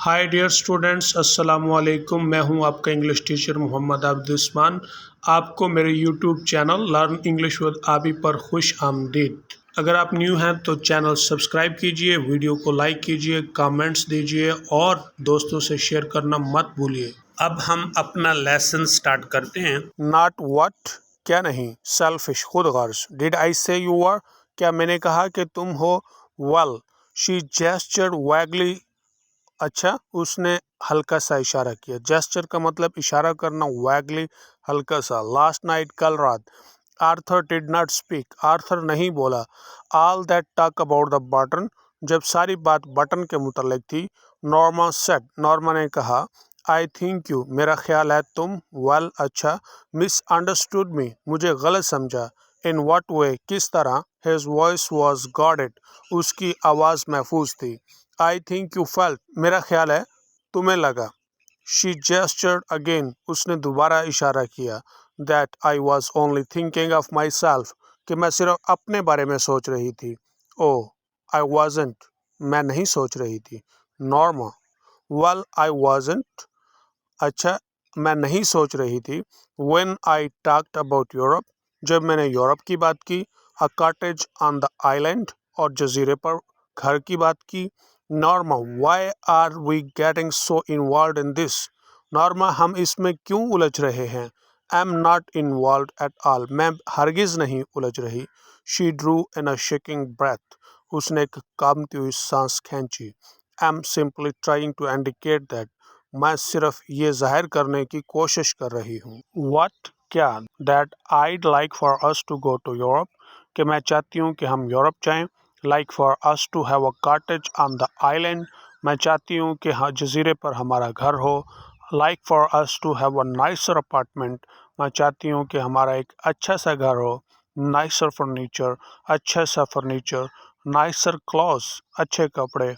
Hi dear students, अस्सलाम वालेकुम। मैं हूं आपका इंग्लिश टीचर मोहम्मद अब्दुस्मान। आपको मेरे YouTube channel learn English with आबी पर खुश आमदीद। अगर आप न्यू हैं तो चैनल सब्सक्राइब कीजिए, वीडियो को लाइक कीजिए, कमेंट्स दीजिए और दोस्तों से शेयर करना मत भूलिए। अब हम अपना लेसन स्टार्ट करते हैं। नॉट व्हाट, क्या नहीं, सेल्फिश, खुद गर्ज। डिड आई से यू वर, क्या मैंने कहा कि तुम हो। वेल, शी जेस्चर्ड वैगली, अच्छा उसने हल्का सा इशारा किया। जेस्चर का मतलब इशारा करना, वैगली हल्का सा। लास्ट नाइट, कल रात। Arthur did not speak, Arthur नहीं बोला। All that talk about the button, जब सारी बात बटन के मुतल्लिक थी। नॉर्मा सेड, नॉर्मा ने कहा। आई थिंक यू, मेरा ख्याल है तुम। वेल, अच्छा। मिस अंडरस्टूड मी, मुझे गलत समझा। इन व्हाट वे, किस तरह। हिज वॉइस वॉज गार्डेड, उसकी आवाज़ महफूज थी। आई थिंक यू फेल्ट, मेरा ख्याल है तुम्हें लगा। शी जेस्चर्ड अगेन, उसने दोबारा इशारा किया। That I was only thinking of my self, कि मैं सिर्फ अपने बारे में सोच रही थी। ओह, आई वॉजेंट, मैं नहीं सोच रही थी। नॉर्मा, वेल आई वॉजेंट, अच्छा मैं नहीं सोच रही थी। When I talked about Europe, जब मैंने यूरोप की बात की। A cottage on the island, और जजीरे पर घर की बात की। Norma, why are we getting so involve in this. Norma, हम इसमें क्यों उलझ रहे हैं। I am not involve at all, मैं हरगिज़ नहीं उलझ रही। She drew in a shaking breath, उसने एक कांपती हुई सांस खींची। I am simply trying to indicate that, मैं सिर्फ ये जाहिर करने की कोशिश कर रही हूँ। व्हाट, क्या। That I'd like for us to go to Europe, कि मैं चाहती हूँ कि हम यूरोप जाएं। Like for us to have a cottage on the island, मैं चाहती हूँ कि हाँ जजीरे पर हमारा घर हो। Like for us to have a nicer apartment, मैं चाहती हूँ कि हमारा एक अच्छा सा घर हो। नाइसर फर्नीचर, अच्छा सा फर्नीचर। नाइसर क्लॉथ्स, अच्छे कपड़े।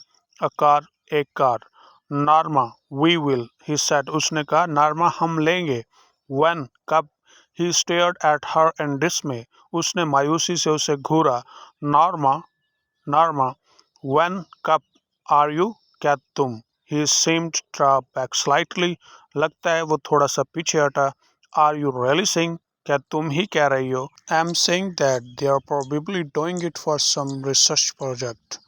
अ कार, एक car. Norma, we will, he said, उसने कहा। नॉर्मा, हम लेंगे। व्हेन, कब। ही स्टेयर्ड एट हर इन डिसमे, उसने मायूसी से उसे घूरा। नॉर्मा, नॉर्मा, व्हेन, कब। आर यू, क्या तुम। ही सीम्ड ड्रॉ बैक स्लाइटली, लगता है वो थोड़ा सा पीछे हटा। आर यू रियली सेइंग, क्या तुम ही कह रही हो। I am saying that they are probably doing it for some research project,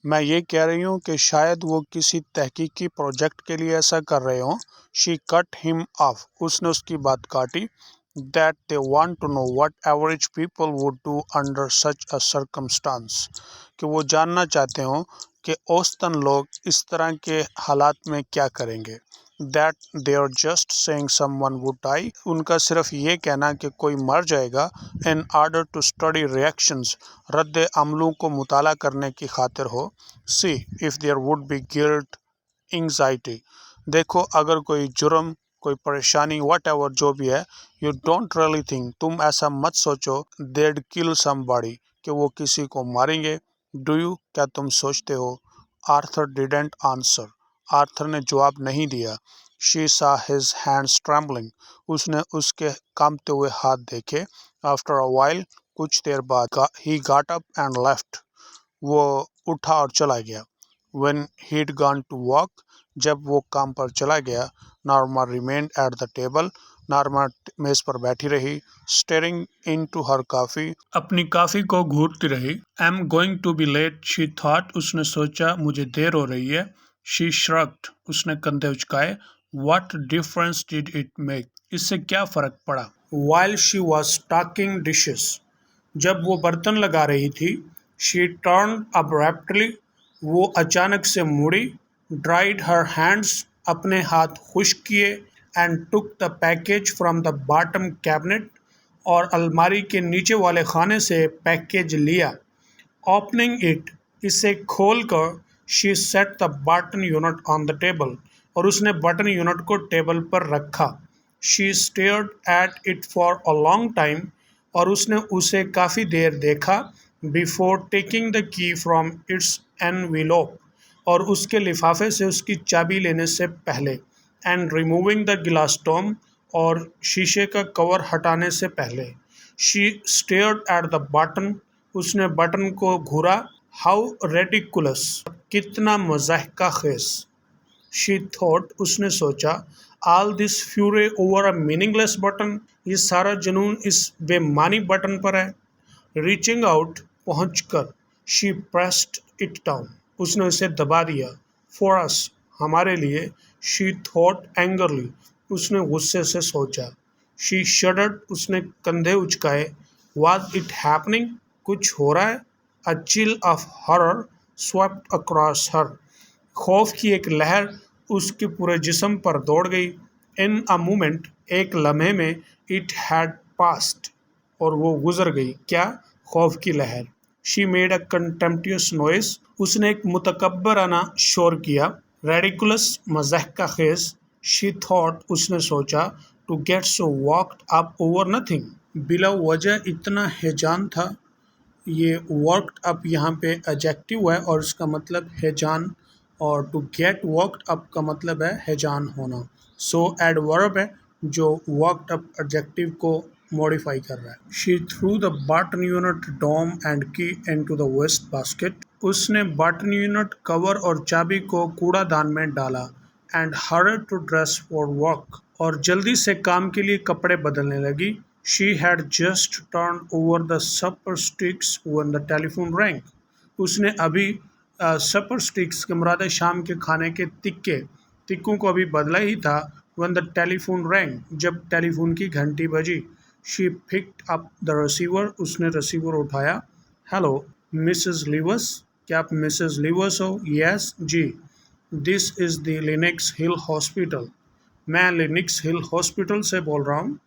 मैं ये कह रही हूँ कि शायद वो किसी तहकीकी प्रोजेक्ट के लिए ऐसा कर रहे हों। शी कट हिम ऑफ, उसने उसकी बात काटी। That they want to know what average people would do under such a circumstance, कि वो जानना चाहते हों कि औसतन लोग इस तरह के हालात में क्या करेंगे। That they are just saying someone would die, उनका सिर्फ ये कहना कि कोई मर जाएगा। In order to study reactions, रद्द अमलों को मुताला करने की खातिर हो। See if there would be guilt, anxiety, देखो अगर कोई जुर्म, कोई परेशानी, वट एवर जो भी है। यू डोंट रियली थिंक, तुम ऐसा मत सोचो। देड किल समबॉडी, कि वो किसी को मारेंगे। डू यू, क्या तुम सोचते हो। आर्थर डिडेंट आंसर, आर्थर ने जवाब नहीं दिया। शी सा हिज हैंड्स ट्रेम्बलिंग, उसने उसके कांपते हुए हाथ देखे। आफ्टर अ वाइल, कुछ देर बाद, he got up and left, वो उठा और चला गया। When he'd gone to work, जब वो काम पर चला गया। Norma remained at the table, Norma मेज पर बैठी रही। Staring into her coffee, अपनी कॉफी को घूरती रही। I am going to be late, she thought, उसने सोचा मुझे देर हो रही है। शी श्रग्ड, उसने कंधे उचकाए। What difference did it make, इससे क्या फ़र्क पड़ा। While she was talking dishes, जब वो बर्तन लगा रही थी। शी टर्न अब्रप्टली, वो अचानक से मुड़ी। ड्राइड हर हैंड्स, अपने हाथ खुश्क किए। And took the package from the bottom cabinet, और अलमारी के नीचे वाले खाने से पैकेज लिया। ओपनिंग इट, इसे खोल कर। She said the button unit on the table, और उसने बटन यूनिट को टेबल पर रखा। She stared at it for a long time, और उसने उसे काफ़ी देर देखा। Before taking the key from its envelope, और उसके लिफाफे से उसकी चाबी लेने से पहले। एंड रिमूविंग द गिलास टॉम, और शीशे का कवर हटाने से पहले। She stared at the button, उसने बटन को घूरा। हाउ रेडिकुलस, कितना मज़ाहिका खेस। She thought, उसने सोचा, all this fury over a meaningless button, ये सारा जुनून इस बेमानी बटन पर है. Reaching out, पहुंचकर, she pressed it down, उसने उसे दबा दिया. For us, हमारे लिए. She thought angrily, उसने गुस्से से सोचा. She shuddered, उसने कंधे उचकाए. Was it happening? कुछ हो रहा है. A chill of horror swept across her, खौफ की एक लहर उसके पूरे जिस्म पर दौड़ गई. इन अ मोमेंट, एक लम्हे में. इट हैड पास्ट, और वो गुजर गई. क्या? खौफ की लहर. शी मेड अ कंटेम्प्टियस नॉइस, उसने एक मुतकब्बराना शोर किया. रेडिकुलस, मज़ाक का खेज. शी थॉट, उसने सोचा, to get so worked up over nothing, बिला वजह इतना हैजान था. ये वर्कड अप यहाँ पे एडजेक्टिव है और इसका मतलब हैजान, और टू गेट वर्कड अप का मतलब है हैजान होना. सो एडवर्ब है जो वर्कड अप एडजेक्टिव को मॉडिफाई कर रहा है. She threw the button unit dome and key into the waste basket, उसने बटन यूनिट, कवर और चाबी को कूड़ादान में डाला. And hurried to dress for work, और जल्दी से काम के लिए कपड़े बदलने लगी. She had just turned over the supper sticks when the telephone rang. उसने अभी सपर स्टिक्स के मुराद है शाम के खाने के तिक्कों को अभी बदला ही था. when the telephone rang, जब टेलीफोन की घंटी बजी. she picked up the receiver, उसने रिसीवर उठाया. hello, Mrs. Lewis, क्या आप मिसेस लीवर्स हो? yes, जी. this is the Lenox Hill Hospital, मैं लिनक्स हिल हॉस्पिटल से बोल रहा हूँ.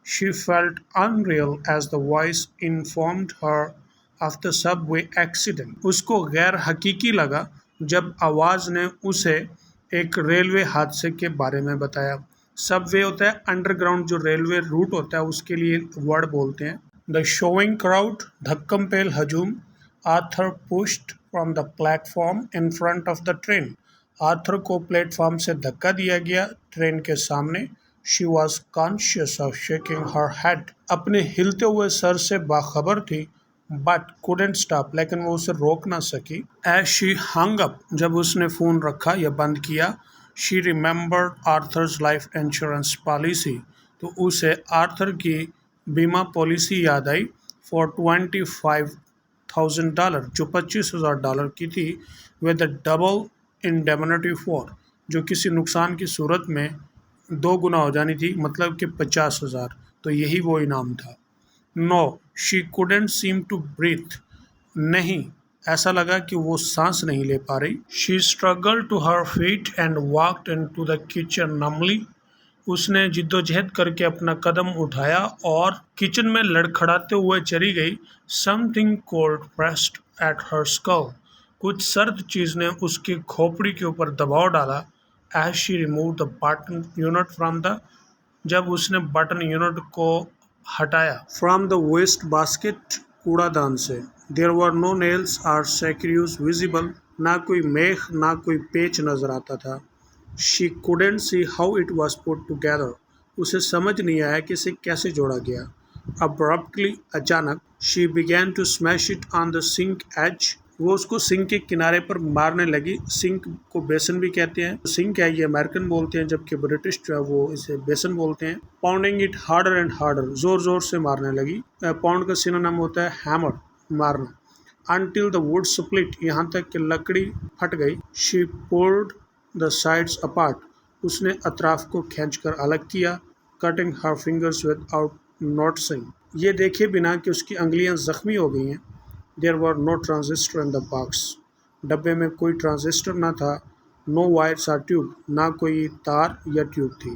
She felt unreal as the voice informed her of the subway accident. उसको गैर हकीकी लगा जब आवाज़ ने उसे एक रेलवे हादसे के बारे में बताया. सबवे होता है अंडरग्राउंड जो रेलवे रूट होता है, उसके लिए वर्ड बोलते हैं. द शोइंग क्राउड, धक्कम पेल हजूम. Arthur pushed from the platform in front of the train, Arthur को प्लेटफॉर्म से धक्का दिया गया ट्रेन के सामने. She was conscious of shaking her head, अपने हिलते हुए सर से बाखबर थी. But couldn't stop, लेकिन वो उसे रोक ना सकी. As she hung up, जब उसने फ़ोन रखा या बंद किया. She remembered Arthur's life insurance policy, तो उसे आर्थर की बीमा पॉलिसी याद आई. For $25,000, जो $25,000 की थी. With a double indemnity for, जो किसी नुकसान की सूरत में 2 गुना हो जानी थी, मतलब कि 50,000. तो यही वो इनाम था. No, she couldn't seem to breathe, नहीं, ऐसा लगा कि वो सांस नहीं ले पा रही. She struggled to her feet and walked into the kitchen numbly, उसने जिद्दोजहद करके अपना कदम उठाया और किचन में लड़खड़ाते हुए चली गई. Something cold pressed at her skull, कुछ सर्द चीज़ ने उसकी खोपड़ी के ऊपर दबाव डाला. As she removed the button unit from the, जब उसने बटन यूनिट को हटाया. From the waste basket, कूड़ादान से. There were no nails or screws visible, ना कोई मेख ना कोई पेच नजर आता था. She couldn't see how it was put together, उसे समझ नहीं आया कि इसे कैसे जोड़ा गया. Abruptly, अचानक. She began to smash it on the sink edge, वो उसको सिंक के किनारे पर मारने लगी. सिंक को बेसन भी कहते हैं. सिंक है ये अमेरिकन बोलते हैं, जबकि ब्रिटिश जो है वो इसे बेसन बोलते हैं. Pounding it harder and harder, ज़ोर ज़ोर से मारने लगी. पाउंड का सिनोनिम होता है हैमर, मारना. अनटिल द वुड स्प्लिट, यहाँ तक कि लकड़ी फट गई. She pulled the sides apart, उसने अतराफ को खींचकर अलग किया. कटिंग हर फिंगर्स विदाउट नोटिसिंग, ये देखे बिना कि उसकी अंगलियाँ ज़ख्मी हो गई हैं. There were no transistor in the box, डब्बे में कोई ट्रांजिस्टर ना था. No wires or tube, ना कोई तार या ट्यूब थी.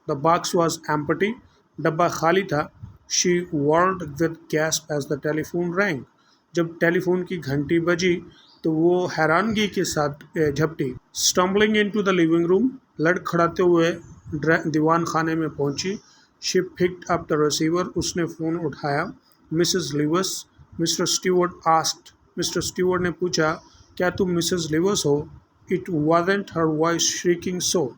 The box was empty, डब्बा खाली था. She whirled with gasp as the telephone rang, जब टेलीफोन की घंटी बजी तो वो हैरानगी के साथ झपटी. Stumbling into the living room, लड़खड़ाते हुए दीवान खाने में पहुंची. She picked up the receiver, उसने फ़ोन उठाया. Mrs. Lewis, Mr Stewart asked, Mr Stewart ने पूछा, क्या तुम मिसेस लिवर्स हो? It wasn't her voice shrieking so,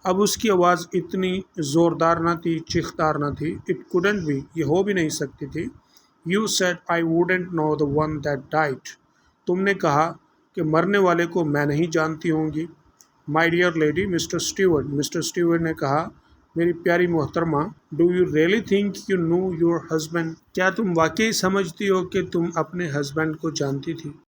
अब उसकी आवाज़ इतनी ज़ोरदार न थी, चीखदार न थी. इट कुडंट बी, ये हो भी नहीं सकती थी. You said I wouldn't know the one that died, तुमने कहा कि मरने वाले को मैं नहीं जानती होंगी. My dear lady mister Stewart نے کہا میری پیاری محترمہ do you really think you know your husband, کیا تم واقعی سمجھتی ہو کہ تم اپنے ہسبینڈ کو جانتی تھی؟